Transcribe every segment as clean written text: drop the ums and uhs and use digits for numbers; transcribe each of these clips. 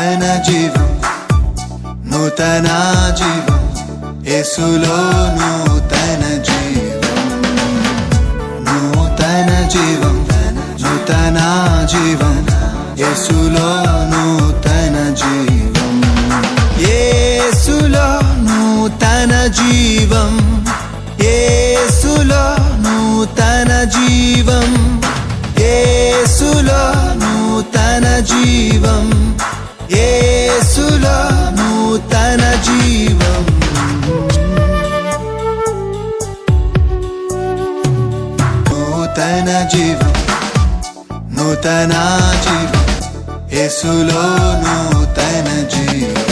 నూతన జీవం, నూతన జీవం, యేసులో నూతన జీవం, నూతన జీవం, నూతన జీవం, యేసులో నూతన జీవం, యేసులో నూతన జీవం, యేసులో నూతన జీవం, యేసులో నూతన జీవం, యేసులో నూతన జీవం, నూతన జీవం, నూతన జీవం, యేసులో నూతన జీవం,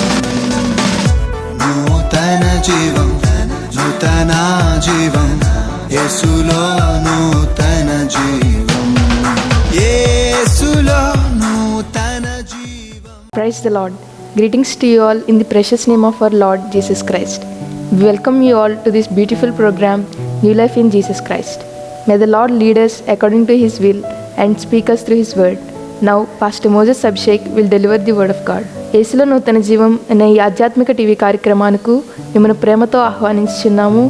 నూతన జీవం, నూతన జీవం, యేసులో నూతన జీవం, యేసులో నూతన జీవం. Praise the Lord. Greetings to you all in the precious name of our Lord Jesus Christ. We welcome you all to this beautiful program, New Life in Jesus Christ. May the Lord lead us according to His will and speak us through His word. Now, Pastor Moses Abhishek will deliver the word of God. యేసులో నూతన జీవం అనే ఈ ఆధ్యాత్మిక TV కార్యక్రమానికి మిమ్మల్ని ప్రేమతో ఆహ్వానించుచున్నాము.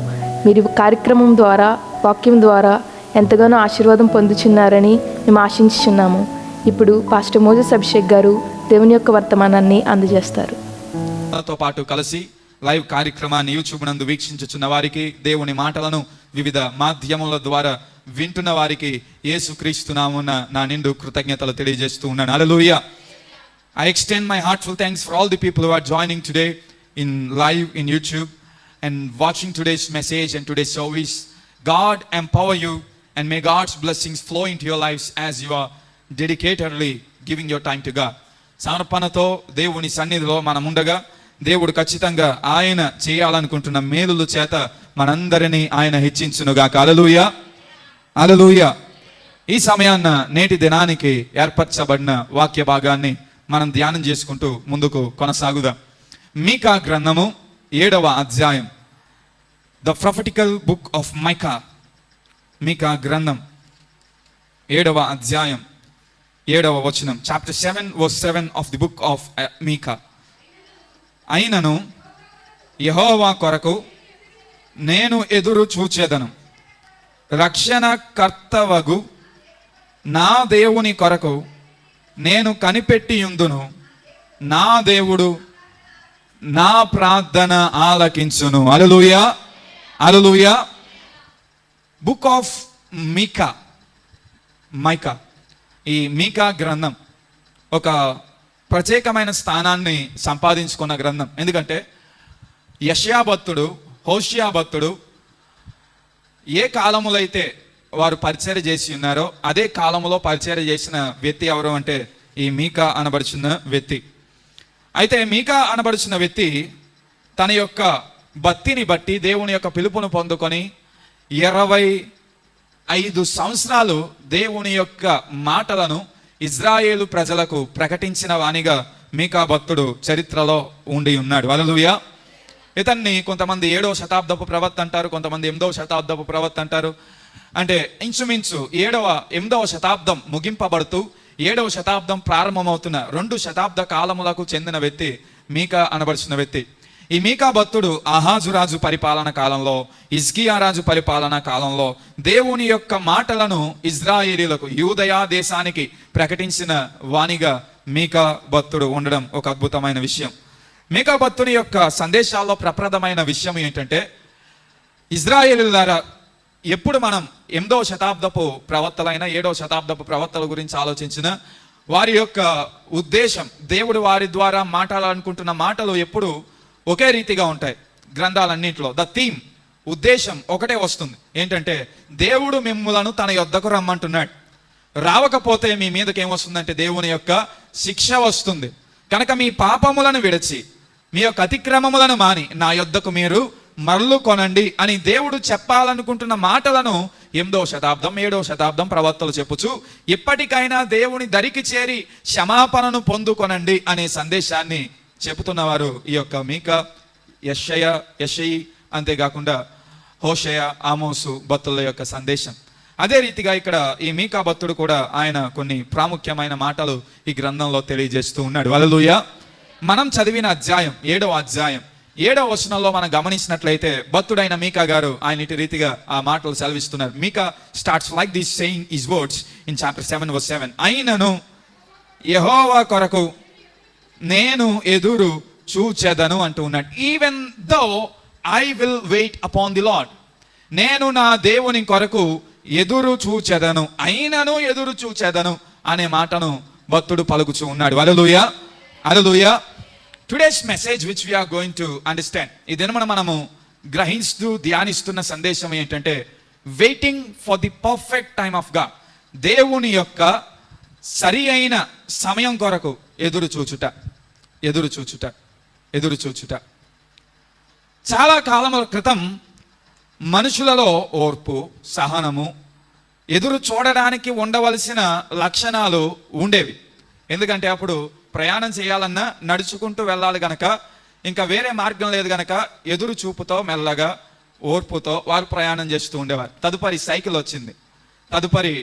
మీరు కార్యక్రమం ద్వారా, వాక్యం ద్వారా ఎంతగానో ఆశీర్వాదం పొందుచున్నారని మేము ఆశించుచున్నాము. ఇప్పుడు పాస్టర్ మోజెస్ అభిషేక్ గారు దేవుని యొక్క వర్తమానాన్ని అందజేస్తారు. తో పాటు కలిసి లైవ్ కార్యక్రమాన్ని యూట్యూబ్ నందు వీక్షించుచున్న వారికి, దేవుని మాటలను వివిధ మాధ్యమాల ద్వారా వింటున్న వారికి యేసుక్రీస్తు నామమున నా నిండు కృతజ్ఞతలు తెలియజేస్తూ ఉన్నాను. హల్లెలూయా. I extend my heartful thanks for all the people who are joining today in live in YouTube and watching today's message and today's service. God empower you and may God's blessings flow into your lives as you are dedicatedly giving your time to God. సమర్పణతో దేవుని సన్నిధిలో మనం ఉండగా దేవుడు ఖచ్చితంగా ఆయన చేయాలనుకుంటున్న మేలుల చేత మనందరినీ ఆయన హెచ్చించునుగాక. హల్లెలూయా, హల్లెలూయా. ఈ సమయాన్న నేటి దినానికి ఏర్పరచబడిన వాక్య భాగాన్ని మనం ధ్యానం చేసుకుంటూ ముందుకు కొనసాగుదాం. మీకా గ్రంథము 7వ అధ్యాయం, the prophetical book of Micah. మీకా గ్రంథం 7వ అధ్యాయం 7వ వచనం, chapter 7 verse 7 of the book of Micah. అయినను యెహోవా కొరకు నేను ఎదురు చూచెదను, రక్షణ కర్తవగు నా దేవుని కొరకు నేను కనిపెట్టియుందును, నా దేవుడు నా ప్రార్థన ఆలకించును. హల్లెలూయా, హల్లెలూయా. Book of Micah, Micah. ఈ మీకా గ్రంథం ఒక ప్రత్యేకమైన స్థానాన్ని సంపాదించుకున్న గ్రంథం. ఎందుకంటే యెషయా భక్తుడు, హోషియా భక్తుడు ఏ కాలములో అయితే వారు పరిచర్య చేసి ఉన్నారో అదే కాలంలో పరిచర్య చేసిన వ్యక్తి ఎవరు అంటే ఈ మీకా అనబడుచున్న వ్యక్తి. అయితే మీకా అనబడుచున్న వ్యక్తి తన యొక్క భక్తిని బట్టి దేవుని యొక్క పిలుపును పొందుకొని 25 సంవత్సరాలు దేవుని యొక్క మాటలను ఇజ్రాయేలు ప్రజలకు ప్రకటించిన వానిగా మీకా భక్తుడు చరిత్రలో ఉండి ఉన్నాడు. హల్లెలూయా. ఇతన్ని కొంతమంది 7వ శతాబ్దపు ప్రవక్త అంటారు, కొంతమంది 8వ శతాబ్దపు ప్రవక్త అంటారు. అంటే ఇంచుమించు 8వ శతాబ్దం ముగింపబడుతూ 7వ శతాబ్దం ప్రారంభమవుతున్న 2 శతాబ్ద కాలములకు చెందిన వ్యక్తి మీకా అనబడుచున్న వ్యక్తి. ఈ మీకా భక్తుడు ఆహాజు రాజు పరిపాలన కాలంలో, హిజ్కియా రాజు పరిపాలన కాలంలో దేవుని యొక్క మాటలను ఇజ్రాయేలీలకు, యూదయా దేశానికి ప్రకటించిన వానిగా మీకా భక్తుడు ఉండడం ఒక అద్భుతమైన విషయం. మీకా భక్తుని యొక్క సందేశాల్లో ప్రప్రదమైన విషయం ఏంటంటే, ఇజ్రాయేలీలారా, ఎప్పుడు మనం 8వ శతాబ్దపు ప్రవక్తలైన 7వ శతాబ్దపు ప్రవక్తల గురించి ఆలోచించిన వారి యొక్క ఉద్దేశం, దేవుడు వారి ద్వారా మాట్లాడాలనుకుంటున్న మాటలు ఎప్పుడు ఒకే రీతిగా ఉంటాయి. గ్రంథాలన్నింటిలో ద థీమ్, ఉద్దేశం ఒకటే వస్తుంది. ఏంటంటే దేవుడు మిమ్ములను తన యొద్దకు రమ్మంటున్నాడు. రావకపోతే మీ మీదకి ఏమొస్తుందంటే దేవుని యొక్క శిక్ష వస్తుంది. కనుక మీ పాపములను విడిచి మీ యొక్క అతిక్రమములను మాని నా యొద్దకు మీరు మరలు కొనండి అని దేవుడు చెప్పాలనుకుంటున్న మాటలను 8వ శతాబ్దం 7వ శతాబ్దం ప్రవక్తలు చెప్పుచు ఇప్పటికైనా దేవుని దరికి చేరి క్షమాపణను పొందుకొనండి అనే సందేశాన్ని చెబుతున్నవారు ఈ యొక్క మీకా, యెషయి, అంతేకాకుండా హోషేయ, ఆమోసు భక్తుల యొక్క సందేశం. అదే రీతిగా ఇక్కడ ఈ మీకా భక్తుడు కూడా ఆయన కొన్ని ప్రాముఖ్యమైన మాటలు ఈ గ్రంథంలో తెలియజేస్తూ ఉన్నాడు. హల్లెలూయా. మనం చదివిన అధ్యాయం 7వ అధ్యాయం 7వ వచనంలో మనం గమనించినట్లయితే భక్తుడైన మీకా గారు ఆయన ఇటు రీతిగా ఆ మాటలు సెలవిస్తున్నారు. Micah starts like this saying his words in chapter 7:7. అయినను యెహోవా కొరకు నేను ఎదురు చూచెదను అంటూ ఉన్నాడు. Even though I will wait upon the lord. నేను నా దేవుని కొరకు ఎదురు చూచెదను, అయినను ఎదురు చూచెదను అనే మాటను భక్తుడు పలుకుచూ ఉన్నాడు. హల్లెలూయా, హల్లెలూయా. Today's message which we are going to understand, ఈ దినమున మనము గ్రహిస్తూ ధ్యానిస్తున్న సందేశం ఏంటంటే waiting for the perfect time of God. దేవుని యొక్క సరి అయిన సమయం కొరకు ఎదురు చూచుట, ఎదురు చూచుట, ఎదురు చూచుట. చాలా కాలముల క్రితం మనుషులలో ఓర్పు, సహనము, ఎదురు చూడడానికి ఉండవలసిన లక్షణాలు ఉండేవి. ఎందుకంటే అప్పుడు ప్రయాణం చేయాలన్నా నడుచుకుంటూ వెళ్ళాలి గనక, ఇంకా వేరే మార్గం లేదు గనక ఎదురు చూపుతో మెల్లగా ఓర్పుతో వారు ప్రయాణం చేస్తూ ఉండేవారు. తదుపరి సైకిల్ వచ్చింది, తదుపరి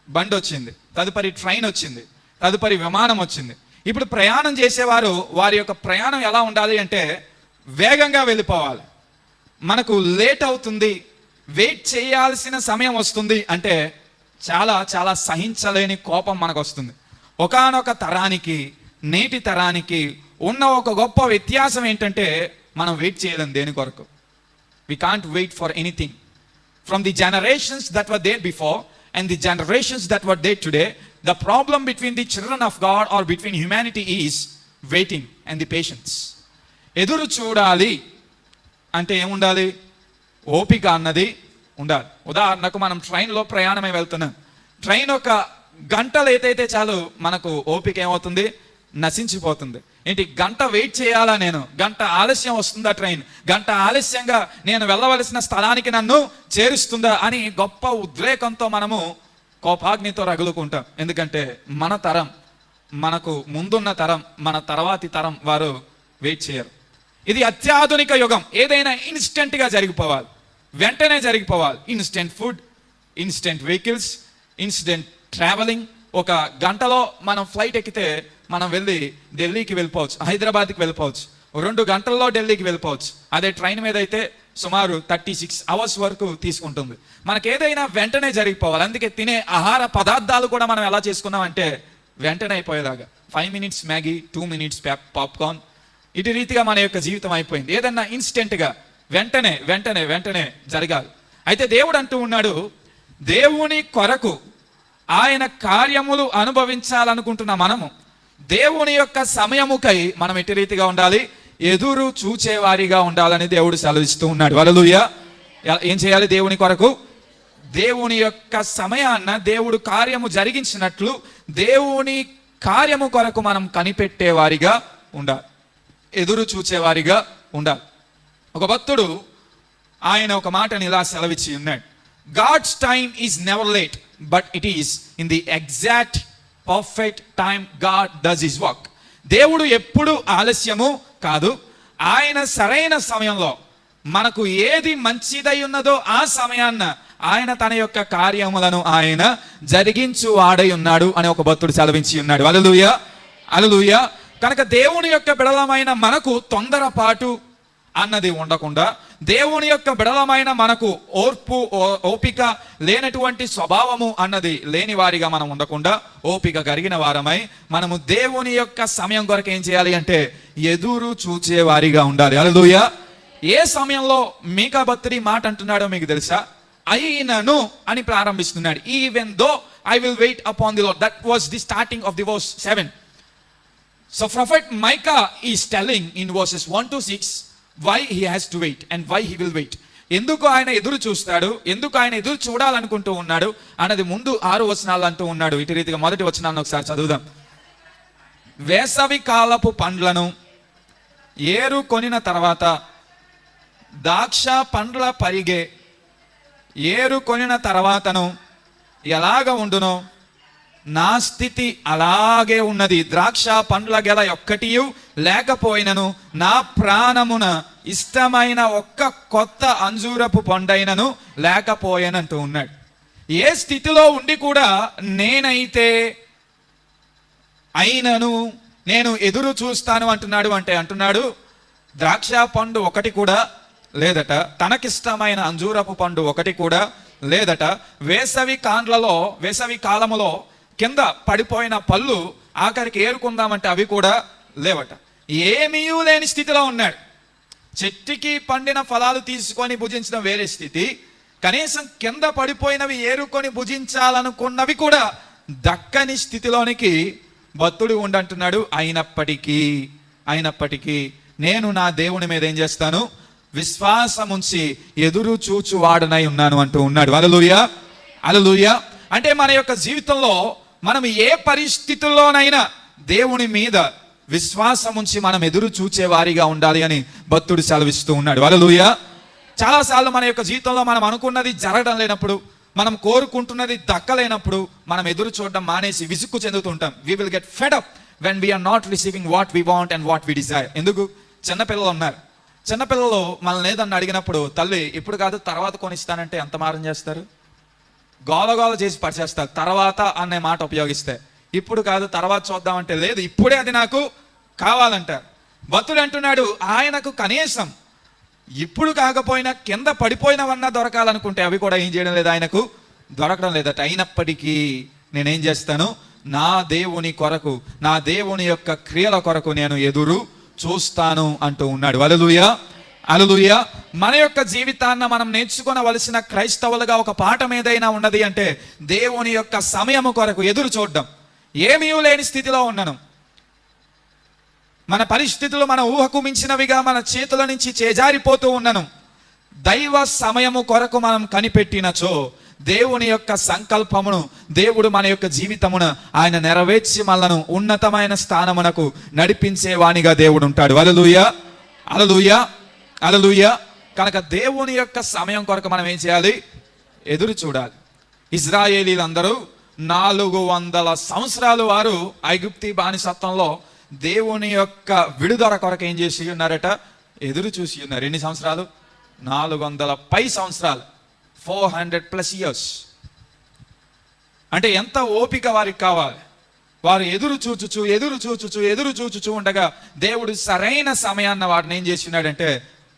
బండి వచ్చింది, తదుపరి ట్రైన్ వచ్చింది, తదుపరి విమానం వచ్చింది. ఇప్పుడు ప్రయాణం చేసేవారు వారి యొక్క ప్రయాణం ఎలా ఉండాలి అంటే వేగంగా వెళ్ళిపోవాలి. మనకు లేట్ అవుతుంది, వెయిట్ చేయాల్సిన సమయం వస్తుంది అంటే చాలా చాలా సహించలేని కోపం మనకు వస్తుంది. ఒకానొక తరానికి నేటి తరానికి ఉన్న ఒక గొప్ప వ్యత్యాసం ఏంటంటే మనం వెయిట్ చేయలేం దేని కొరకు. We can't wait for anything. From the generations that were there before and the generations that were there today, the problem between the children of God or between humanity is waiting and the patience. ఎదురు చూడాలి అంటే ఏముండాలి? ఓపిక అన్నది ఉండాలి. ఉదాహరణకు మనం ట్రైన్లో ప్రయాణమై వెళ్తున్నాం. ట్రైన్ ఒక గంట లేట్ అయితే చాలు మనకు ఓపిక ఏమవుతుంది? నశించిపోతుంది. ఏంటి, గంట వెయిట్ చేయాలా, నేను గంట ఆలస్యం వస్తుందా ట్రైన్, గంట ఆలస్యంగా నేను వెళ్ళవలసిన స్థలానికి నన్ను చేరుస్తుందా అని గొప్ప ఉద్రేకంతో మనము కోపాగ్నితో రగులుకుంటాం. ఎందుకంటే మన తరం, మనకు ముందున్న తరం, మన తర్వాతి తరం వారు వెయిట్ చేయరు. ఇది అత్యాధునిక యుగం. ఏదైనా ఇన్స్టెంట్గా జరిగిపోవాలి, వెంటనే జరిగిపోవాలి. Instant food, instant vehicles, instant travelling. ఒక గంటలో మనం ఫ్లైట్ ఎక్కితే మనం వెళ్ళి ఢిల్లీకి వెళ్ళిపోవచ్చు, హైదరాబాద్కి వెళ్ళిపోవచ్చు. 2 గంటల్లో ఢిల్లీకి వెళ్ళిపోవచ్చు. అదే ట్రైన్ మీద అయితే సుమారు 36 అవర్స్ వరకు తీసుకుంటుంది. మనకి ఏదైనా వెంటనే జరిగిపోవాలి. అందుకే తినే ఆహార పదార్థాలు కూడా మనం ఎలా చేసుకున్నాం అంటే వెంటనే అయిపోయేలాగా. 5 minutes మ్యాగీ, 2 minutes పాప్కార్న్, ఇటు రీతిగా మన యొక్క జీవితం అయిపోయింది. ఏదన్నా ఇన్స్టెంట్గా వెంటనే వెంటనే వెంటనే జరగాలి. అయితే దేవుడు అంటూ ఉన్నాడు, దేవుని కొరకు ఆయన కార్యములు అనుభవించాలనుకుంటున్న మనము దేవుని యొక్క సమయముకై మనం ఇటు రీతిగా ఉండాలి, ఎదురు చూచేవారిగా ఉండాలని దేవుడు సెలవిస్తూ ఉన్నాడు. హల్లెలూయా. ఏం చేయాలి? దేవుని కొరకు, దేవుని యొక్క సమయాన్న దేవుడు కార్యము జరిగించినట్లు దేవుని కార్యము కొరకు మనం కనిపెట్టేవారిగా ఉండాలి, ఎదురు చూచేవారిగా ఉండాలి. ఒక భక్తుడు ఆయన ఒక మాటని ఇలా సెలవిచ్చి ఉన్నాడు, God's time is never late but it is in the exact perfect time God does his work. దేవుడు ఎప్పుడు ఆలస్యము కాదు, ఆయన సరైన సమయంలో మనకు ఏది మంచిదై ఉన్నదో ఆ సమయాన్న ఆయన తన యొక్క కార్యములను ఆయన జరిగించు వాడై ఉన్నాడు అని ఒక భక్తుడు సెలవించి ఉన్నాడు. హల్లెలూయా, హల్లెలూయా. కనుక దేవుని యొక్క బిడలమైన మనకు తొందరపాటు అన్నది ఉండకుండా, దేవుని యొక్క బిడలమైన మనకు ఓర్పు, ఓపిక లేనటువంటి స్వభావము అన్నది లేని వారిగా మనం ఉండకుండా ఓపిక కలిగిన వారమై మనము దేవుని యొక్క సమయం కొరకు ఏం చేయాలి అంటే ఎదురు చూచే వారిగా ఉండాలి. హల్లెలూయా. ఏ సమయంలో మీకా భక్తుడి మాట అంటున్నాడో మీకు తెలుసా? అయినను అని ప్రారంభిస్తున్నాడు. Even though I will wait upon the Lord. That was the starting of the verse 7. So prophet Micah is telling in verses 1 to 6 why he has to wait and why he will wait. ఎందుకు ఆయన ఎదురు చూస్తాడు, ఎందుకు ఆయన ఎదురు చూడాలనుకుంటూ ఉన్నాడు అన్నది ముందు 6 వచనాలు అంటూ ఉన్నాడు. ఇటు రీతిగా మొదటి వచనాలను ఒకసారి చదువుదాం. వేసవి కాలపు పండ్లను ఏరు కొనిన తర్వాత ద్రాక్ష పండ్ల పరిగే ఏరు కొనిన తర్వాతను ఎలాగ ఉండునో నా స్థితి అలాగే ఉన్నది. ద్రాక్ష పండ్ల గెల ఒక్కటియు లేకపోయినను నా ప్రాణమున ఇష్టమైన ఒక్క కొత్త అంజూరపు పండైనను లేకపోయానంటూ ఉన్నాడు. ఏ స్థితిలో ఉండి కూడా నేనైతే అయినను నేను ఎదురు చూస్తాను అంటున్నాడు అంటున్నాడు ద్రాక్ష పండు ఒకటి కూడా లేదట, తనకిష్టమైన అంజూరపు పండు ఒకటి కూడా లేదట, వేసవి కాలములో కింద పడిపోయిన పళ్ళు ఆఖరికి ఏరుకుందామంటే అవి కూడా లేవట. ఏమీ లేని స్థితిలో ఉన్నాడు. చెట్టుకి పండిన ఫలాలు తీసుకొని భుజించడం వేరే స్థితి, కనీసం కింద పడిపోయినవి ఏరుకొని భుజించాలనుకున్నవి కూడా దక్కని స్థితిలోనికి భక్తుడు ఉండంటున్నాడు. అయినప్పటికీ నేను నా దేవుని మీద ఏం చేస్తాను, విశ్వాసం ఉంచి ఎదురు చూచు వాడనై ఉన్నాను అంటూ ఉన్నాడు. హల్లెలూయా, హల్లెలూయా. అంటే మన యొక్క జీవితంలో మనం ఏ పరిస్థితుల్లోనైనా దేవుని మీద విశ్వాసం ఉంచి మనం ఎదురు చూచే వారిగా ఉండాలి అని భక్తుడు సెలవిస్తూ ఉన్నాడు. హల్లెలూయా. చాలాసార్లు మన యొక్క జీవితంలో మనం అనుకున్నది జరగడం లేనప్పుడు, మనం కోరుకుంటున్నది దక్కలేనప్పుడు మనం ఎదురు చూడడం మానేసి విసుక్కు చెందుతుంటాం. we will get fed up when we are not receiving what we want and what we desire. ఎందుకు? చిన్నపిల్లలు ఉన్నారు. చిన్నపిల్లలు మనల్ని ఏదన్నా అడిగినప్పుడు తల్లి ఇప్పుడు కాదు తర్వాత కొనిస్తానంటే ఎంత మారం చేస్తారు, గోలగోల చేసి పరిచేస్తారు. తర్వాత అనే మాట ఉపయోగిస్తే, ఇప్పుడు కాదు తర్వాత చూద్దామంటే లేదు, ఇప్పుడే అది నాకు కావాలంటారు. భక్తుడు అంటున్నాడు ఆయనకు కనీసం ఇప్పుడు కాకపోయినా కింద పడిపోయినవన్నా దొరకాలనుకుంటే అవి కూడా ఏం చేయడం లేదు, ఆయనకు దొరకడం లేదట. అయినప్పటికీ నేనేం చేస్తాను, నా దేవుని కొరకు, నా దేవుని యొక్క క్రియల కొరకు నేను ఎదురు చూస్తాను అంటూ ఉన్నాడు. హల్లెలూయా, హల్లెలూయా. మన యొక్క జీవితాన్ని మనం నేర్చుకోవలసిన క్రైస్తవులుగా ఒక పాఠం ఏదైనా ఉన్నది అంటే దేవుని యొక్క సమయము కొరకు ఎదురు చూడడం. ఏమీ లేని స్థితిలో ఉన్నాను, మన పరిస్థితులు మన ఊహకు మించినవిగా మన చేతుల నుంచి చేజారిపోతూ ఉన్నాను. దైవ సమయము కొరకు మనం కనిపెట్టినచో దేవుని యొక్క సంకల్పమును దేవుడు మన యొక్క జీవితమును ఆయన నెరవేర్చి మనను ఉన్నతమైన స్థానమునకు నడిపించే వానిగా దేవుడు ఉంటాడు. హల్లెలూయా, హల్లెలూయా, హల్లెలూయా. కనుక దేవుని యొక్క సమయం కొరకు మనం ఏం చేయాలి, ఎదురు చూడాలి. ఇజ్రాయేలీలందరూ 400 సంవత్సరాలు వారు ఐగుప్తి బానిసత్వంలో దేవుని యొక్క విడుదల కొరకు ఏం చేసి ఉన్నారట, ఎదురు చూసి ఉన్నారు. ఎన్ని సంవత్సరాలు? 400 పై సంవత్సరాలు, 400+ years. అంటే ఎంత ఓపిక వారికి కావాలి. వారు ఎదురు చూచుచు ఉండగా దేవుడు సరైన సమయాన్ని వారిని ఏం చేసి ఉన్నాడంటే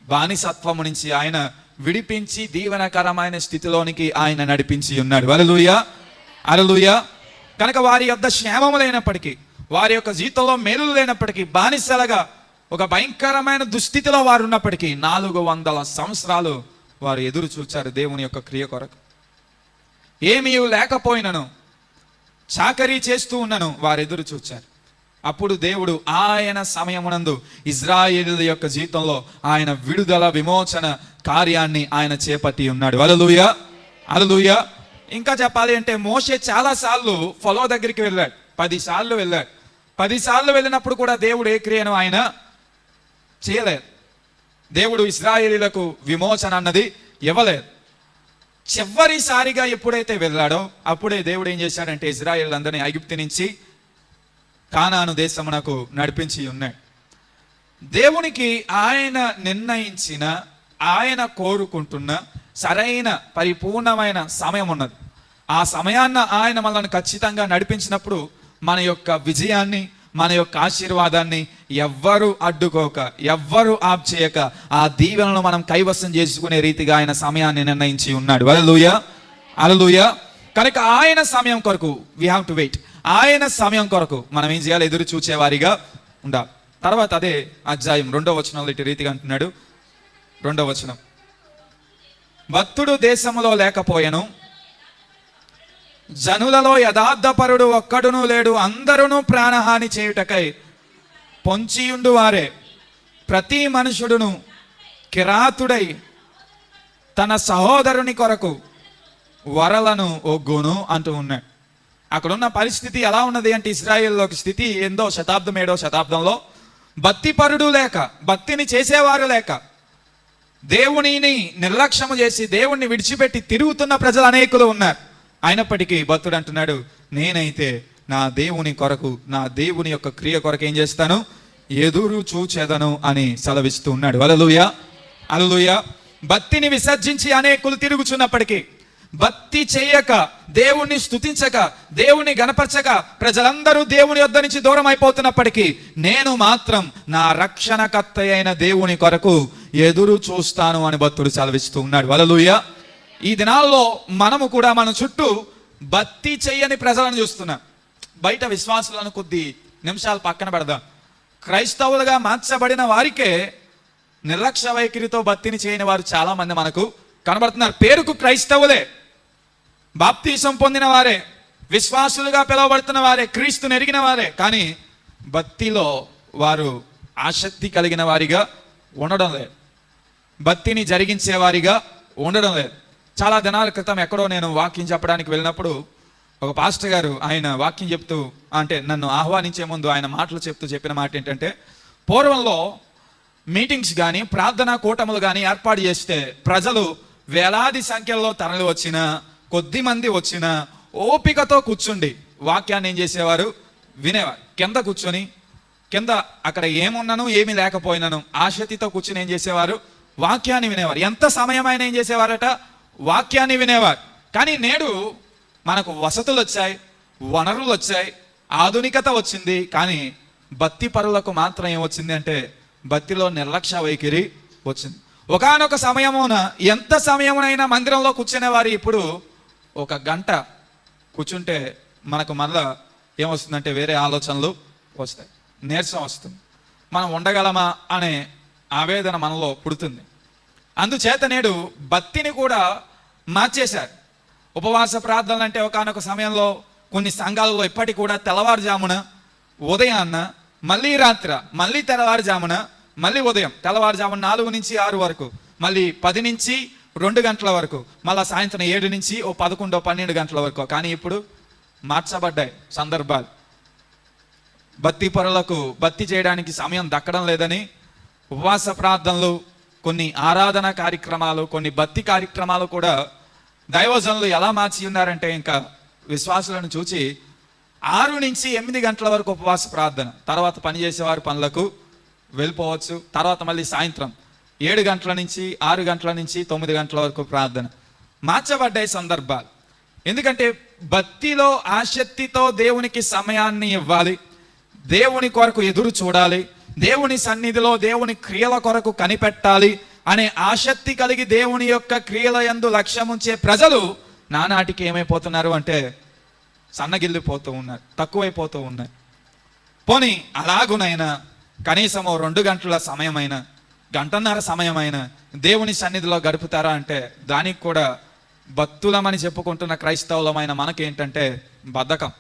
బానిసత్వము నుంచి ఆయన విడిపించి దీవెనకరమైన స్థితిలోనికి ఆయన నడిపించి ఉన్నాడు. హల్లెలూయా, హల్లెలూయా. కనుక వారి యొద్ద క్షేమము లేనప్పటికీ, వారి యొక్క జీవితంలో మేలులు లేనప్పటికీ, బానిసలుగా ఒక భయంకరమైన దుస్థితిలో వారు ఉన్నప్పటికీ 400 సంవత్సరాలు వారు ఎదురు చూచారు దేవుని యొక్క క్రియ కొరకు. ఏమీ లేకపోయినను, చాకరీ చేస్తూ ఉన్నను వారు ఎదురు చూచారు. అప్పుడు దేవుడు ఆయన సమయమునందు ఇజ్రాయేలీయుల యొక్క జీవితంలో ఆయన విడుదల విమోచన కార్యాన్ని ఆయన చేపట్టి ఉన్నాడు. హల్లెలూయా, హల్లెలూయా. ఇంకా చెప్పాలి అంటే మోషే చాలా సార్లు ఫరో దగ్గరికి వెళ్ళాడు, 10 సార్లు వెళ్ళాడు. 10 సార్లు వెళ్ళినప్పుడు కూడా దేవుడు ఏ క్రియను ఆయన చేయలేదు. దేవుడు ఇశ్రాయేలీయులకు విమోచన అన్నది ఇవ్వలేదు. చివరిసారిగా ఎప్పుడైతే వెళ్ళాడో అప్పుడే దేవుడు ఏం చేశాడంటే ఇశ్రాయేలీయులందరినీ ఐగుప్తు నుంచి కానాను దేశమునకు నడిపించి ఉన్నాడు. దేవునికి ఆయన నిర్ణయించిన, ఆయన కోరుకుంటున్న సరైన పరిపూర్ణమైన సమయం ఉన్నది. ఆ సమయాన్ని ఆయన మనల్ని ఖచ్చితంగా నడిపించినప్పుడు మన యొక్క విజయాన్ని, మన యొక్క ఆశీర్వాదాన్ని ఎవ్వరు అడ్డుకోక, ఎవ్వరు ఆప్ చేయక ఆ దీవెనలను మనం కైవసం చేసుకునే రీతిగా ఆయన సమయాన్ని నిర్ణయించి ఉన్నాడు. హల్లెలూయా, హల్లెలూయా. కనుక ఆయన సమయం కొరకు వీ హ్యావ్ టు వెయిట్. ఆయన సమయం కొరకు మనం ఏం చేయాలి, ఎదురు చూచేవారిగా ఉండాలి. తర్వాత అదే అధ్యాయం 2వ వచనంలో ఇటు రీతిగా అంటున్నాడు. 2వ వచనం, భక్తుడు దేశములో లేకపోయెను, జనులలో యథార్థపరుడు ఒక్కడును లేడు, అందరును ప్రాణహాని చేయుటకై పొంచియుండు వారే, ప్రతి మనుషుడును కిరాతుడై తన సహోదరుని కొరకు వరలను ఒగ్గును అంటూ ఉన్నాడు. అక్కడున్న పరిస్థితి ఎలా ఉన్నది అంటే ఇశ్రాయేలులోకి స్థితి 8వ శతాబ్దం 7వ శతాబ్దంలో భక్తిపరుడు లేక, భక్తిని చేసేవారు లేక, దేవునిని నిర్లక్ష్యము చేసి దేవుణ్ణి విడిచిపెట్టి తిరుగుతున్న ప్రజలు అనేకులు ఉన్నారు. అయినప్పటికీ భక్తుడు అంటున్నాడు, నేనైతే నా దేవుని కొరకు, నా దేవుని యొక్క క్రియ కొరకు ఏం చేస్తాను, ఎదురు చూచెదను అని సెలవిస్తూ ఉన్నాడు. హల్లెలూయా, హల్లెలూయా. భక్తిని విసర్జించి అనేకులు తిరుగుచున్నప్పటికీ, భక్తి చేయక, దేవుణ్ణి స్తుతించక, దేవుణ్ణి గణపరచక ప్రజలందరూ దేవుని యొద్ద నుంచి దూరం అయిపోతున్నప్పటికీ నేను మాత్రం నా రక్షణకర్త అయిన దేవుని కొరకు ఎదురు చూస్తాను అని భక్తుడు సెలవిస్తూ ఉన్నాడు. హల్లెలూయా. ఈ దినాల్లో మనము కూడా మన చుట్టూ భక్తి చెయ్యని ప్రజలను చూస్తున్నాం. బయట విశ్వాసులను కొద్ది నిమిషాలు పక్కన పెడదాం. క్రైస్తవులుగా మార్చబడిన వారికే నిర్లక్ష్య వైఖరితో భక్తిని చేయని వారు చాలా మంది మనకు కనబడుతున్నారు. పేరుకు క్రైస్తవులే, బాప్తీసం పొందిన వారే, విశ్వాసులుగా పిలువబడుతున్న వారే, క్రీస్తుని ఎరిగిన వారే, కానీ భక్తిలో వారు ఆసక్తి కలిగిన వారిగా ఉండడం లేదు, భక్తిని జరిగించే వారిగా ఉండడం లేదు. చాలా దినాల క్రితం ఎక్కడో నేను వాక్యం చెప్పడానికి వెళ్ళినప్పుడు ఒక పాస్టర్ గారు ఆయన వాక్యం చెప్తూ, అంటే నన్ను ఆహ్వానించే ముందు ఆయన మాటలు చెప్తూ చెప్పిన మాట ఏంటంటే, పూర్వంలో మీటింగ్స్ కానీ ప్రార్థనా కూటములు కానీ ఏర్పాటు చేస్తే ప్రజలు వేలాది సంఖ్యలో తరలి వచ్చిన, కొద్ది మంది వచ్చిన ఓపికతో కూర్చుండి వాక్యాన్ని ఏం చేసేవారు, వినేవారు. కింద కూర్చొని, కింద అక్కడ ఏమున్నాను ఏమి లేకపోయినాను ఆసక్తితో కూర్చొని ఏం చేసేవారు, వాక్యాన్ని వినేవారు. ఎంత సమయమైనా ఏం చేసేవారట, వాక్యాన్ని వినేవారు. కానీ నేడు మనకు వసతులు వచ్చాయి, వనరులు వచ్చాయి, ఆధునికత వచ్చింది, కానీ భక్తి పరులకు మాత్రం ఏమొచ్చింది అంటే భక్తిలో నిర్లక్ష్య వైఖరి వచ్చింది. ఒకానొక సమయమున ఎంత సమయమునైనా మందిరంలో కూర్చునే వారు ఇప్పుడు ఒక గంట కూర్చుంటే మనకు మళ్ళా ఏమొస్తుందంటే వేరే ఆలోచనలు వస్తాయి, నీరసం వస్తుంది, మనం ఉండగలమా అనే ఆవేదన మనలో పుడుతుంది. అందుచేత నేడు భక్తిని కూడా మార్చేశారు. ఉపవాస ప్రార్థనలు అంటే ఒకానొక సమయంలో కొన్ని సంఘాలలో ఇప్పటికి కూడా తెల్లవారుజామున, ఉదయాన్న, మళ్ళీ రాత్ర, మళ్ళీ తెల్లవారుజామున, మళ్ళీ ఉదయం, తెల్లవారుజామున 4 నుంచి 6 వరకు, మళ్ళీ 10 నుంచి 2 గంటల వరకు, మళ్ళీ సాయంత్రం 7 నుంచి 11, 12 గంటల వరకు. కానీ ఇప్పుడు మార్చబడ్డాయి సందర్భాలు. భక్తి పరులకు భక్తి చేయడానికి సమయం దక్కడం లేదని ఉపవాస ప్రార్థనలు, కొన్ని ఆరాధన కార్యక్రమాలు, కొన్ని భక్తి కార్యక్రమాలు కూడా దైవజనులు ఎలా మార్చి ఉన్నారంటే, ఇంకా విశ్వాసులను చూచి 6 నుంచి 8 గంటల వరకు ఉపవాస ప్రార్థన, తర్వాత పనిచేసేవారు పనులకు వెళ్ళిపోవచ్చు, తర్వాత మళ్ళీ సాయంత్రం 7 గంటల నుంచి 6 గంటల నుంచి 9 గంటల వరకు ప్రార్థన. మార్చబడ్డాయి సందర్భాలు. ఎందుకంటే భక్తిలో ఆసక్తితో దేవునికి సమయాన్ని ఇవ్వాలి, దేవుని కొరకు ఎదురు చూడాలి, దేవుని సన్నిధిలో దేవుని క్రియల కొరకు కనిపెట్టాలి అనే ఆసక్తి కలిగి దేవుని యొక్క క్రియల యందు లక్ష్యం ఉంచే ప్రజలు నానాటికి ఏమైపోతున్నారు అంటే సన్నగిల్లిపోతూ ఉన్నారు, తక్కువైపోతూ ఉన్నారు. పోనీ అలాగునైనా కనీసం 2 గంటల సమయమైన, గంటన్నర సమయమైన దేవుని సన్నిధిలో గడుపుతారా అంటే దానికి కూడా భక్తులమని చెప్పుకుంటున్న క్రైస్తవులమైన మనకేంటంటే బద్ధకం.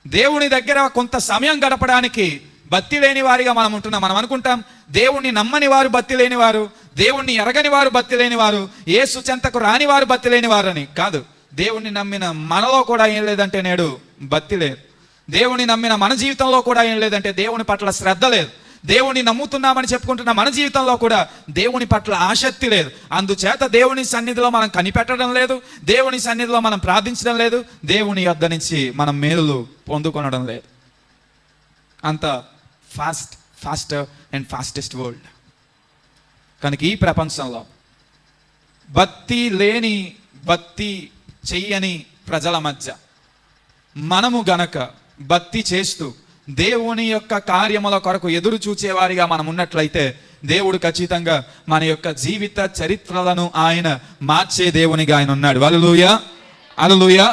దేవుని దగ్గర కొంత సమయం గడపడానికి భక్తి లేని వారిగా మనం ఉంటున్నాం. మనం అనుకుంటాం దేవుణ్ణి నమ్మని వారు భక్తి లేని వారు, దేవుణ్ణి ఎరగని వారు భక్తి లేని వారు, యేసు చెంతకు రాని వారు భక్తి లేని వారు అని. కాదు, దేవుణ్ణి నమ్మిన మనలో కూడా ఏం లేదంటే నేడు భక్తి లేదు. దేవుని నమ్మిన మన జీవితంలో కూడా ఏం లేదంటే దేవుని పట్ల శ్రద్ధ లేదు. దేవుని నమ్ముతున్నామని చెప్పుకుంటున్న మన జీవితంలో కూడా దేవుని పట్ల ఆసక్తి లేదు. అందుచేత దేవుని సన్నిధిలో మనం కనిపెట్టడం లేదు, దేవుని సన్నిధిలో మనం ప్రార్థించడం లేదు, దేవుని యొద్ద నుంచి మనం మేలులు పొందుకొనడం లేదు. అంత ఫాస్టర్ అండ్ ఫాస్టెస్ట్ వరల్డ్. కనుక ఈ ప్రపంచంలో భక్తి లేని, భక్తి చెయ్యని ప్రజల మధ్య మనము గనక భక్తి చేస్తూ దేవుని యొక్క కార్యముల కొరకు ఎదురు చూచేవారిగా మనం ఉన్నట్లయితే దేవుడు ఖచ్చితంగా మన యొక్క జీవిత చరిత్రలను ఆయన మార్చే దేవునిగా ఆయన ఉన్నాడు. హల్లెలూయా, హల్లెలూయా.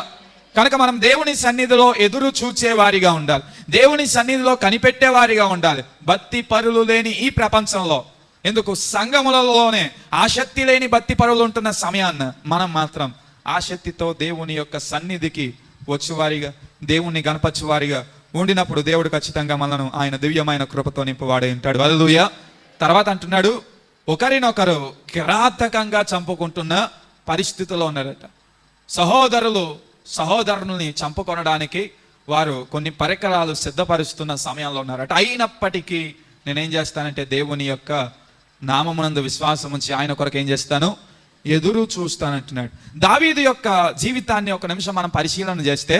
కనుక మనం దేవుని సన్నిధిలో ఎదురు చూచేవారిగా ఉండాలి, దేవుని సన్నిధిలో కనిపెట్టేవారిగా ఉండాలి. భక్తి పరులు లేని ఈ ప్రపంచంలో, ఎందుకు సంఘములలోనే ఆసక్తి లేని భక్తి పరులు ఉంటున్న సమయాన్న మనం మాత్రం ఆసక్తితో దేవుని యొక్క సన్నిధికి వచ్చేవారిగా, దేవుణ్ణి గణపరచువారిగా ఉండినప్పుడు దేవుడు ఖచ్చితంగా మనను ఆయన దివ్యమైన కృపతో నింపువాడే ఉంటాడు. హల్లెలూయా. తర్వాత అంటున్నాడు, ఒకరినొకరు కిరాతకంగా చంపుకుంటున్న పరిస్థితిలో ఉన్నారట. సహోదరులు సహోదరుల్ని చంపుకొనడానికి వారు కొన్ని పరికరాలు సిద్ధపరుస్తున్న సమయంలో ఉన్నారట. అయినప్పటికీ నేనేం చేస్తానంటే దేవుని యొక్క నామమునందు విశ్వాసం ఉంచి ఆయన కొరకు ఏం చేస్తాను, ఎదురు చూస్తానంటున్నాడు. దావీదు యొక్క జీవితాన్ని ఒక నిమిషం మనం పరిశీలన చేస్తే,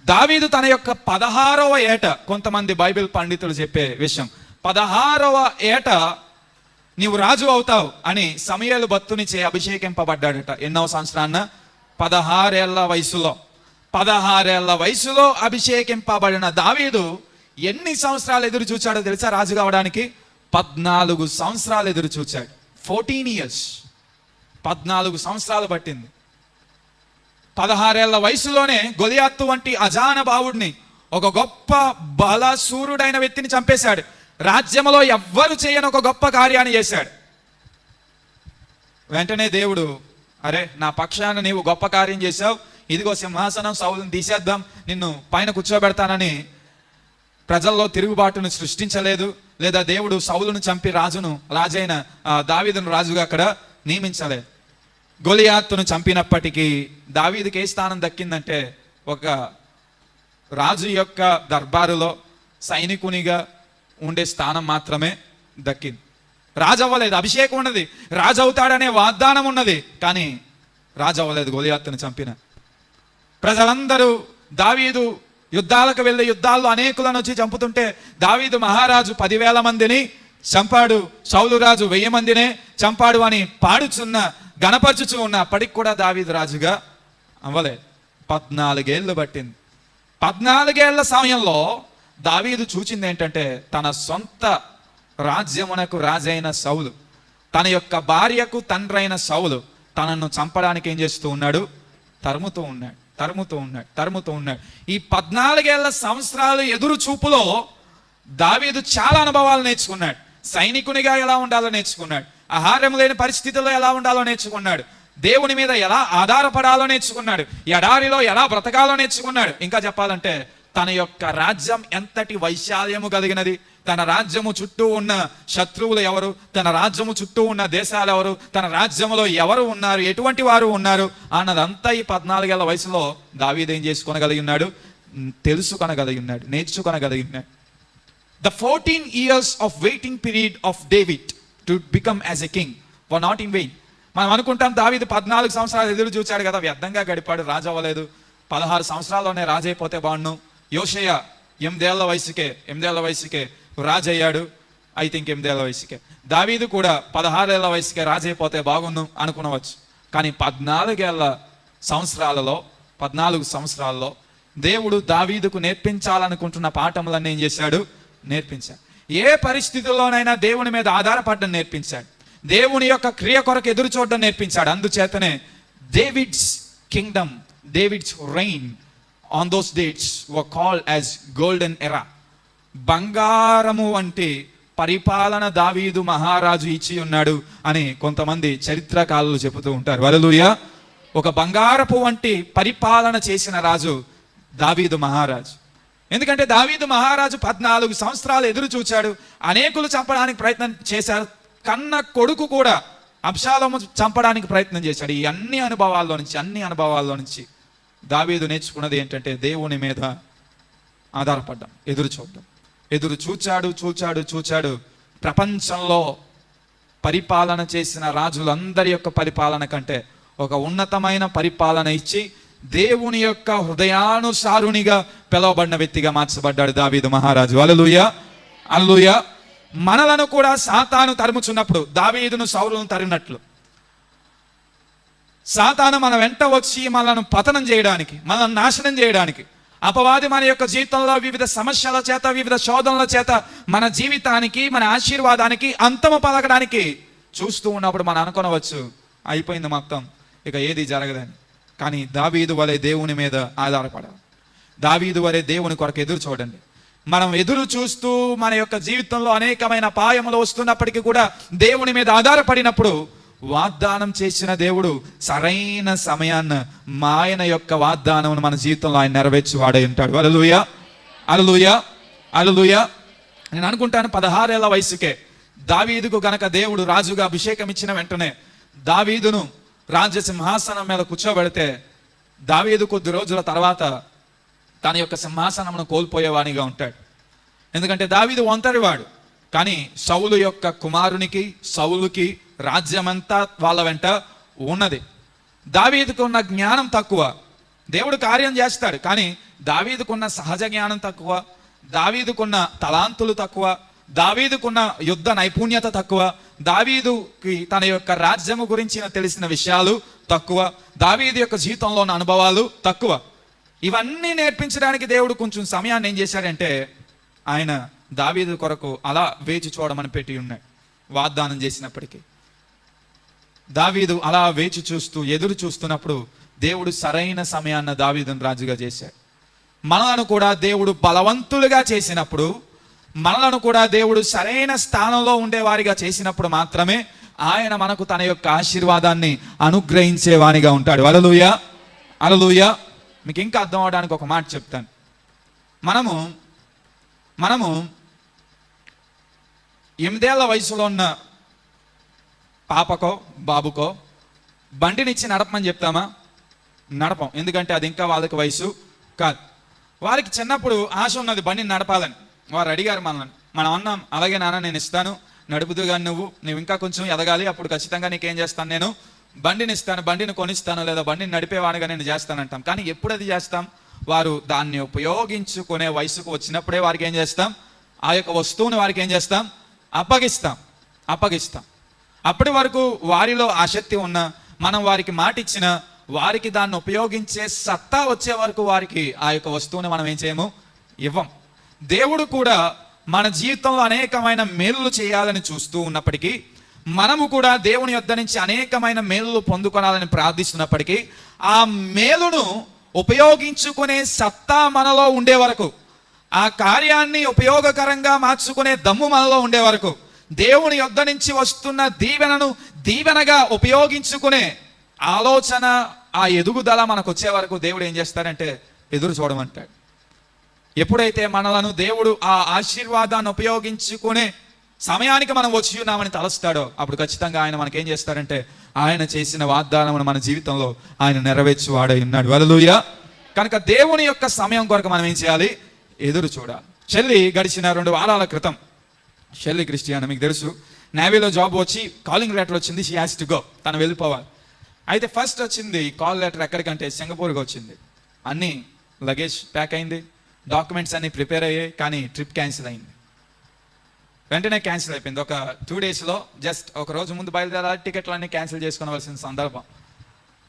దావీదు తన యొక్క 16వ ఏట, కొంతమంది బైబిల్ పండితులు చెప్పే విషయం, 16వ ఏట నీవు రాజు అవుతావు అని సమూయేలు భక్తునిచే అభిషేకింపబడ్డాడట. ఎన్నో సంవత్సరాన్న? 16 ఏళ్ల వయసులో అభిషేకింపబడిన దావీదు ఎన్ని సంవత్సరాలు ఎదురు చూచాడో తెలుసా? రాజు కావడానికి 14 సంవత్సరాలు ఎదురు చూచాడు. 14 years, 14 సంవత్సరాలు పట్టింది. 16 ఏళ్ల వయసులోనే గొలియాతు వంటి అజానబావుడిని, ఒక గొప్ప బలశూరుడైన వ్యక్తిని చంపేశాడు. రాజ్యంలో ఎవ్వరు చేయని ఒక గొప్ప కార్యాన్ని చేశాడు. వెంటనే దేవుడు, అరే నా పక్షాన నీవు గొప్ప కార్యం చేశావు, ఇదిగో సింహాసనం, సౌలుని తీసేద్దాం, నిన్ను పైన కూర్చోబెడతానని ప్రజల్లో తిరుగుబాటును సృష్టించలేదు. లేదా దేవుడు సౌలును చంపి రాజైన దావీదును రాజుగా అక్కడ నియమించలేదు. గొలియాతును చంపినప్పటికీ దావీదుకి ఏ స్థానం దక్కిందంటే, ఒక రాజు యొక్క దర్బారులో సైనికునిగా ఉండే స్థానం మాత్రమే దక్కింది. రాజు అవ్వలేదు. అభిషేకం ఉన్నది, రాజు అవుతాడనే వాగ్దానం ఉన్నది, కానీ రాజు అవ్వలేదు. గొలియాతును చంపిన ప్రజలందరూ దావీదు యుద్ధాలకు వెళ్ళి యుద్ధాల్లో అనేకులను వచ్చి చంపుతుంటే దావీదు మహారాజు 10,000 మందిని చంపాడు, సౌలు రాజు 1000 మందినే చంపాడు అని పాడుచున్న, గణపరచుచు ఉన్న, అప్పటికి కూడా దావీదు రాజుగా అవ్వలేదు. 14 ఏళ్ళు పట్టింది. 14 ఏళ్ల సమయంలో దావీదు చూచింది ఏంటంటే, తన సొంత రాజ్యమునకు రాజైన సౌలు, తన యొక్క భార్యకు తండ్రైన సౌలు తనను చంపడానికి ఏం చేస్తూ ఉన్నాడు? తరుముతూ ఉన్నాడు. ఈ 14 ఏళ్ల సంవత్సరాలు ఎదురు చూపులో దావీదు చాలా అనుభవాలు నేర్చుకున్నాడు. సైనికునిగా ఎలా ఉండాలో నేర్చుకున్నాడు. ఆహారం లేని పరిస్థితుల్లో ఎలా ఉండాలో నేర్చుకున్నాడు. దేవుని మీద ఎలా ఆధారపడాలో నేర్చుకున్నాడు. ఎడారిలో ఎలా బ్రతకాలో నేర్చుకున్నాడు. ఇంకా చెప్పాలంటే తన యొక్క రాజ్యం ఎంతటి వైశాల్యము కలిగినది, తన రాజ్యము చుట్టూ ఉన్న శత్రువులు ఎవరు, తన రాజ్యము చుట్టూ ఉన్న దేశాలు ఎవరు, తన రాజ్యంలో ఎవరు ఉన్నారు, ఎటువంటి వారు ఉన్నారు అన్నదంతా ఈ 14 ఏళ్ల వయసులో దావీదు ఏం చేసుకోనగలిగి ఉన్నాడు? తెలుసుకొనగలిగి ఉన్నాడు, నేర్చుకొనగలిగి ఉన్నాడు. The 14 years of waiting period of David to become as a king were not in vain. మనం అనుకుంటాం దావీదు 14 సంవత్సరాలు ఎదురు చూచాడు కదా, వ్యర్థంగా గడిపాడు, రాజు అవ్వలేదు, 16 సంవత్సరాల్లోనే రాజు అయిపోతే బాగుండు. యోషయ 8 ఏళ్ల వయసుకే రాజు అయ్యాడు. ఐ థింక్ 8 ఏళ్ల వయసుకే. దావీదు కూడా 16 ఏళ్ల వయసుకే రాజు అయిపోతే బాగుండు అనుకునవచ్చు. కానీ 14 సంవత్సరాలలో దేవుడు దావీదుకు నేర్పించాలనుకుంటున్న పాఠములన్నీ ఏం చేశాడు? నేర్పించాడు. ఏ పరిస్థితుల్లోనైనా దేవుని మీద ఆధారపడడం నేర్పించాడు. దేవుని యొక్క క్రియ కొరకు ఎదురు చూడడం నేర్పించాడు. అందుచేతనే David's Kingdom, David's rain on those days were called as golden era. బంగారము వంటి పరిపాలన దావీదు మహారాజు ఇచ్చి ఉన్నాడు అని కొంతమంది చరిత్రకారులు చెబుతూ ఉంటారు. హల్లెలూయా. ఒక బంగారపు వంటి పరిపాలన చేసిన రాజు దావీదు మహారాజు. ఎందుకంటే దావీదు మహారాజు 14 సంవత్సరాలు ఎదురు చూచాడు. అనేకులు చంపడానికి ప్రయత్నం చేశారు. కన్న కొడుకు కూడా అబ్షాలోము చంపడానికి ప్రయత్నం చేశాడు. ఈ అన్ని అనుభవాల్లో నుంచి దావీదు నేర్చుకున్నది ఏంటంటే, దేవుని మీద ఆధారపడ్డం, ఎదురు చూచాడు. ప్రపంచంలో పరిపాలన చేసిన రాజులందరి యొక్క పరిపాలన కంటే ఒక ఉన్నతమైన పరిపాలన ఇచ్చి దేవుని యొక్క హృదయానుసారునిగా పిలువబడిన వ్యక్తిగా మార్చబడ్డాడు దావీదు మహారాజు. హల్లెలూయా. మనలను కూడా సాతాను తరుముచున్నప్పుడు దావీదును సౌలును తరిమినట్లు సాతాను మన వెంట వచ్చి మనల్ని పతనం చేయడానికి, మనల్ని నాశనం చేయడానికి, అపవాది మన యొక్క జీవితంలో వివిధ సమస్యల చేత, వివిధ శోధనల చేత మన జీవితానికి, మన ఆశీర్వాదానికి అంతము పలకడానికి చూస్తూ ఉన్నప్పుడు మనం అనుకొనవచ్చు, అయిపోయింది మొత్తం, ఇక ఏది జరగదని. కానీ దావీదు వలె దేవుని మీద ఆధారపడాలి. దావీదు వలె దేవుని కొరకు ఎదురు చూడండి. మనం ఎదురు చూస్తూ మన యొక్క జీవితంలో అనేకమైన అపాయములు వస్తున్నప్పటికీ కూడా దేవుని మీద ఆధారపడినప్పుడు వాగ్దానం చేసిన దేవుడు సరైన సమయాన్న ఆయన యొక్క వాగ్దానం మన జీవితంలో ఆయన నెరవేర్చువాడై ఉంటాడు. హల్లెలూయా. నేను అనుకుంటాను 16 ఏళ్ల వయసుకే దావీదుకు గనక దేవుడు రాజుగా అభిషేకం ఇచ్చిన వెంటనే దావీదును రాజ్య సింహాసనం మీద కూర్చోబెడితే దావీదు కొద్ది రోజుల తర్వాత తన యొక్క సింహాసనమును కోల్పోయేవానిగా ఉంటాడు. ఎందుకంటే దావీదు ఒంటరివాడు. కానీ సౌలు యొక్క కుమారునికి, సౌలుకి రాజ్యమంతా వాళ్ళ వెంట ఉన్నది. దావీదుకు ఉన్న జ్ఞానం తక్కువ. దేవుడు కార్యం చేస్తాడు, కానీ దావీదుకున్న సహజ జ్ఞానం తక్కువ, దావీదుకున్న తలాంతులు తక్కువ, దావీదుకున్న యుద్ధ నైపుణ్యత తక్కువ, దావీదుకి తన యొక్క రాజ్యము గురించిన తెలిసిన విషయాలు తక్కువ, దావీదు యొక్క జీవితంలో ఉన్న అనుభవాలు తక్కువ. ఇవన్నీ నేర్పించడానికి దేవుడు కొంచెం సమయాన్ని ఏం చేశాడంటే ఆయన దావీదు కొరకు అలా వేచి చూడమని పెట్టి ఉన్నాడు. వాగ్దానం చేసినప్పటికీ దావీదు అలా వేచి చూస్తూ ఎదురు చూస్తున్నప్పుడు దేవుడు సరైన సమయాన్ని దావీదును రాజుగా చేశాడు. మనలను కూడా దేవుడు బలవంతులుగా చేసినప్పుడు, మనలను కూడా దేవుడు సరైన స్థానంలో ఉండేవారిగా చేసినప్పుడు మాత్రమే ఆయన మనకు తన యొక్క ఆశీర్వాదాన్ని అనుగ్రహించేవానిగా ఉంటాడు. హల్లెలూయా, హల్లెలూయా. మీకు ఇంకా అర్థం అవడానికి ఒక మాట చెప్తాను. మనము 8 ఏళ్ల వయసులో ఉన్న పాపకో బాబుకో బండినిచ్చి నడపమని చెప్తామా? నడపం. ఎందుకంటే అది ఇంకా వాళ్ళకి వయసు కాదు. వారికి చిన్నప్పుడు ఆశ ఉన్నది బండిని నడపాలని. వారు అడిగారు మనల్ని, మనం అన్నాం అలాగే నాన్న నేను ఇస్తాను, నడుపుతూ కానీ నువ్వు ఇంకా కొంచెం ఎదగాలి, అప్పుడు ఖచ్చితంగా నీకేం చేస్తాను, నేను బండిని ఇస్తాను, బండిని కొనిస్తాను, లేదా బండిని నడిపేవాడిగా నేను చేస్తానంటాం. కానీ ఎప్పుడు అది చేస్తాం? వారు దాన్ని ఉపయోగించుకునే వయసుకు వచ్చినప్పుడే వారికి ఏం చేస్తాం? ఆ యొక్క వస్తువుని వారికి ఏం చేస్తాం? అప్పగిస్తాం. అప్పటి వరకు వారిలో ఆసక్తి ఉన్న, మనం వారికి మాట ఇచ్చిన, వారికి దాన్ని ఉపయోగించే సత్తా వచ్చే వరకు వారికి ఆ యొక్క వస్తువుని మనం ఏం చేయము? ఇవ్వం. దేవుడు కూడా మన జీవితంలో అనేకమైన మేలులు చేయాలని చూస్తూ ఉన్నప్పటికీ, మనము కూడా దేవుని యొద్ద నుంచి అనేకమైన మేలులు పొందుకోవాలని ప్రార్థిస్తున్నప్పటికీ, ఆ మేలును ఉపయోగించుకునే సత్తా మనలో ఉండే వరకు, ఆ కార్యాన్ని ఉపయోగకరంగా మార్చుకునే దమ్ము మనలో ఉండే వరకు, దేవుని యొద్ద నుంచి వస్తున్న దీవెనను దీవెనగా ఉపయోగించుకునే ఆలోచన, ఆ ఎదుగుదల మనకు వచ్చే వరకు దేవుడు ఏం చేస్తాడంటే ఎదురు చూడమంటాడు. ఎప్పుడైతే మనలను దేవుడు ఆ ఆశీర్వాదాన్ని ఉపయోగించుకునే సమయానికి మనం వచ్చి ఉన్నామని తలస్తాడో, అప్పుడు ఖచ్చితంగా ఆయన మనకేం చేస్తాడంటే ఆయన చేసిన వాగ్దానమును మన జీవితంలో ఆయన నెరవేర్చువాడై ఉన్నాడు. హల్లెలూయా. కనుక దేవుని యొక్క సమయం కొరకు మనం ఏం చేయాలి? ఎదురు చూడాలి. షెల్లీ గడిచిన 2 వారాల క్రితం, షెల్లీ క్రిస్టియన్ మీకు తెలుసు, నేవీలో జాబ్ వచ్చి కాలింగ్ లెటర్ వచ్చింది. షీ హ్యాస్ టు గో, తను వెళ్ళిపోవాలి. అయితే ఫస్ట్ వచ్చింది కాల్ లెటర్ ఎక్కడికంటే సింగపూర్కి వచ్చింది. అన్నీ లగేజ్ ప్యాక్ అయింది, డాక్యుమెంట్స్ అన్నీ ప్రిపేర్ అయ్యాయి, కానీ ట్రిప్ క్యాన్సిల్ అయింది. వెంటనే క్యాన్సిల్ అయిపోయింది. ఒక 2 డేస్లో, జస్ట్ ఒక రోజు ముందు బయలుదేరాలి, టికెట్లు అన్నీ క్యాన్సిల్ చేసుకోవాల్సిన సందర్భం.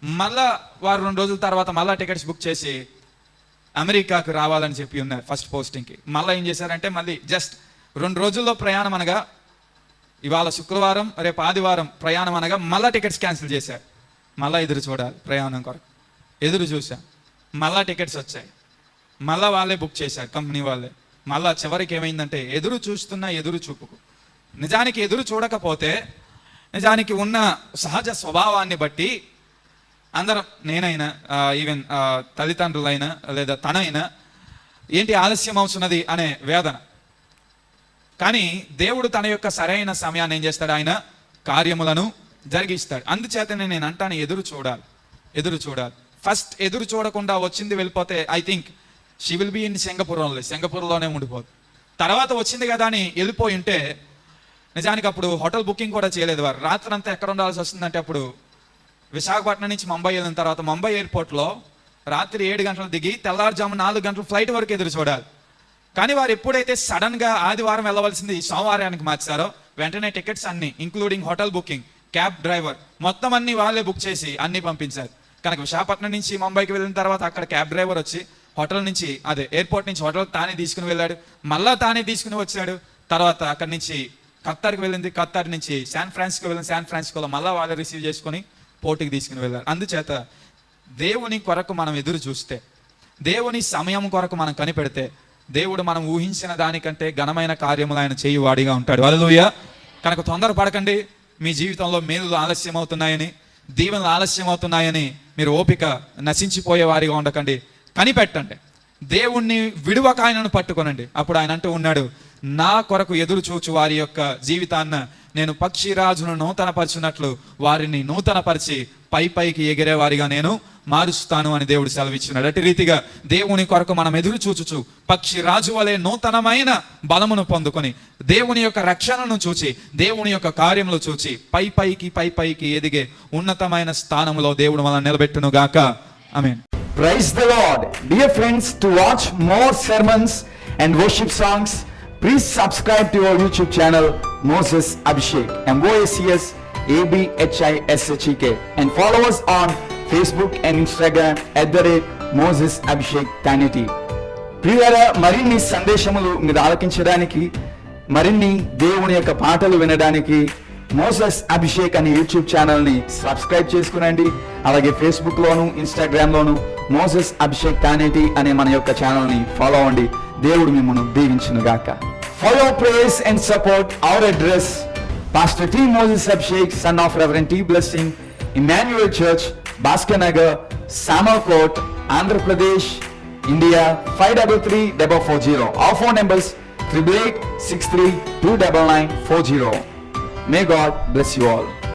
మళ్ళా వారు 2 రోజుల తర్వాత మళ్ళీ టికెట్స్ బుక్ చేసి అమెరికాకు రావాలని చెప్పి ఉన్నారు ఫస్ట్ పోస్టింగ్కి. మళ్ళీ ఏం చేశారంటే మళ్ళీ జస్ట్ 2 రోజుల్లో ప్రయాణం అనగా, ఇవాళ శుక్రవారం రేపు ఆదివారం ప్రయాణం అనగా మళ్ళీ టికెట్స్ క్యాన్సిల్ చేశారు. మళ్ళీ ఎదురు చూడాలి ప్రయాణం కొరకు. ఎదురు చూసాం, మళ్ళీ టికెట్స్ వచ్చాయి, మళ్ళీ వాళ్ళే బుక్ చేశారు, కంపెనీ వాళ్ళే. మళ్ళా చివరికి ఏమైందంటే ఎదురు చూస్తున్న ఎదురు చూపుకు, నిజానికి ఎదురు చూడకపోతే, నిజానికి ఉన్న సహజ స్వభావాన్ని బట్టి అందరం, నేనైనా ఈవెన్ తల్లిదండ్రులైనా లేదా తనైనా ఏంటి ఆలస్యం అవుతున్నది అనే వేదన. కానీ దేవుడు తన యొక్క సరైన సమయాన్ని ఏం చేస్తాడు? ఆయన కార్యములను జరిగిస్తాడు. అందుచేతనే నేను అంటాను ఎదురు చూడాలి. ఫస్ట్ ఎదురు చూడకుండా వచ్చింది వెళ్ళిపోతే I think she will be in సింగపూర్లోనే ఉండిపోదు. తర్వాత వచ్చింది కదా అని వెళ్ళిపోయి ఉంటే, నిజానికి అప్పుడు హోటల్ బుకింగ్ కూడా చేయలేదు వారు. రాత్రంతా ఎక్కడ ఉండాల్సి వస్తుందంటే, అప్పుడు విశాఖపట్నం నుంచి ముంబై వెళ్ళిన తర్వాత ముంబై ఎయిర్పోర్ట్లో రాత్రి 7 గంటలు దిగి తెల్లారుజాము 4 గంటల ఫ్లైట్ వరకు ఎదురు చూడాలి. కానీ వారు ఎప్పుడైతే సడన్గా ఆదివారం వెళ్ళవలసింది సోమవారానికి మార్చారో, వెంటనే టికెట్స్ అన్ని including hotel booking, cab driver మొత్తం అన్ని వాళ్ళే బుక్ చేసి అన్ని పంపించారు. కనుక విశాఖపట్నం నుంచి ముంబైకి వెళ్ళిన తర్వాత అక్కడ క్యాబ్ డ్రైవర్ వచ్చి హోటల్ నుంచి, ఎయిర్పోర్ట్ నుంచి హోటల్ తానే తీసుకుని వెళ్ళాడు, మళ్ళా తానే తీసుకుని వచ్చాడు. తర్వాత అక్కడి నుంచి ఖత్తర్కి వెళ్ళింది, ఖత్తర్ నుంచి శాన్ ఫ్రాన్సిస్కో వెళ్ళింది, శాన్ ఫ్రాన్సిస్కోలో మళ్ళీ వాళ్ళు రిసీవ్ చేసుకొని పోర్టుకి తీసుకుని వెళ్ళారు. అందుచేత దేవుని కొరకు మనం ఎదురు చూస్తే, దేవుని సమయం కొరకు మనం కనిపెడితే, దేవుడు మనం ఊహించిన దానికంటే ఘనమైన కార్యములు ఆయన చేయువాడిగా ఉంటాడు. హల్లెలూయా. కనుక తొందరపడకండి. మీ జీవితంలో మేలులు ఆలస్యం అవుతున్నాయని, దీవెనలు ఆలస్యం అవుతున్నాయని మీరు ఓపిక నశించిపోయే వారిగా ఉండకండి. కనిపెట్టండి, దేవుణ్ణి విడువక ఆయనను పట్టుకొనండి. అప్పుడు ఆయన అంటూ ఉన్నాడు, నా కొరకు ఎదురు చూచు వారి యొక్క జీవితాన్ని నేను పక్షిరాజును నూతనపరిచినట్లు వారిని నూతనపరిచి పైకి ఎగిరే వారిగా నేను మారుస్తాను అని దేవుడు సెలవిచ్చినాడు. అటు రీతిగా దేవుని కొరకు మనం ఎదురు చూచుచు పక్షి రాజు వలె నూతనమైన బలమును పొందుకొని, దేవుని యొక్క రక్షణను చూచి, దేవుని యొక్క కార్యములు చూచి పైకి ఎదిగే ఉన్నతమైన స్థానంలో దేవుడు మనల్ని నిలబెట్టును గాక. ఆమేన్. Praise the Lord. Dear friends, to watch more sermons and worship songs, Please subscribe to our YouTube channel Moses Abhishek, MOSES ABHISHEK, and follow us on Facebook and Instagram @Moses Abhishek Tanity. ప్రియులారా, మరిన్ని సందేశములు మీరు ఆలకించడానికి, మరిన్ని దేవుని యొక్క పాటలు వినడానికి Moses Abhishek అనే YouTube ఛానల్ని సబ్స్క్రైబ్ చేసుకునండి. అలాగే ఫేస్బుక్లోను ఇన్స్టాగ్రామ్లోను మోసెస్ అభిషేక్ తానేటి అనే మన యొక్క ఛానల్ని ఫాలో అవ్వండి. దేవుడు మిమ్మల్ని దీవించును గాక. For your praise and support, our address, Pastor T. Moses Abhishek, son of Reverend T. Blessing, Emmanuel Church, Baskanagar, Samalkot, Andhra Pradesh, India 533440. Our phone numbers 8883 29940. May God bless you all.